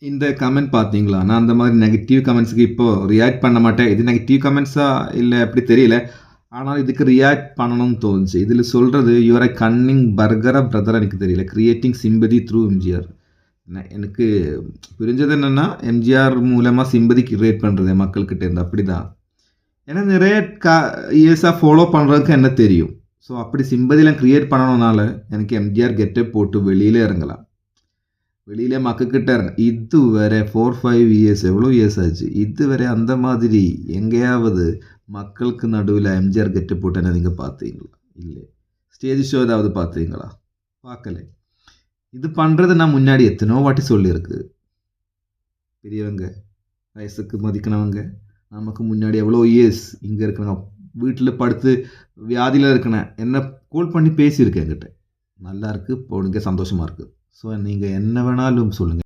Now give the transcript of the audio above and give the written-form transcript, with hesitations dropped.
இந்த கமெண்ட் பார்த்தீங்களா? நான் அந்த மாரி நெகட்டிவ் கமெண்ட்ஸ்க்கு இப்போ ரியாக்ட் பண்ண மாட்டேன். இது நெகட்டிவ் கமெண்ட்ஸா இல்ல எப்படி தெரியல. ஆனா இதுக்கு ரியாக்ட் பண்ணணும்னு தோணுச்சு. இதுல சொல்றது "யூ ஆர் எ கன்னிங் பர்கரா பிரதரா" எனக்கு தெரியல. Creating sympathy through MGR. எனக்கு புரிஞ்சது என்னன்னா, எம்ஜிஆர் மூலமா சிம்பதி கிரியேட் பண்றது மக்கள்கிட்ட இருந்து. அப்படிதான். ஏன்னா நெறைய இயர்ஸா ஃபாலோ பண்றதுக்கு என்ன தெரியும். ஸோ அப்படி சிம்பதிலாம் கிரியேட் பண்ணணும்னால, எனக்கு எம்ஜிஆர் கெட்டப் போட்டு வெளியில இறங்கலாம். வெளியில மக்கள்கிட்ட இதுவரை 4, 5 இயர்ஸ் எவ்வளோ இயர்ஸ் ஆச்சு. இதுவரை அந்த மாதிரி எங்கேயாவது மக்களுக்கு நடுவுல எம்ஜிஆர் கெட்டப் போட்டத நீங்க பார்த்தீங்களா? இல்ல. ஸ்டேஜ் ஷோ ஏதாவது பார்த்தீங்களா? பார்க்கல. இது பண்றது நான் முன்னாடி எத்தனையோ வாட்டி சொல்லியிருக்கு. பெரியவங்க, வயசுக்கு மதிக்கனவங்க, நமக்கு முன்னாடி எவ்வளோ இயர்ஸ் இங்க இருக்கிறவங்க, வீட்ல படுத்து வியாதியில இருக்கிற என்ன கால் பண்ணி பேசியிருக்கேன் என்கிட்ட. நல்லா இருக்கு, போடுங்க சந்தோஷமா இருக்கு. ஸோ நீங்க என்ன வேணாலும் சொல்லுங்க.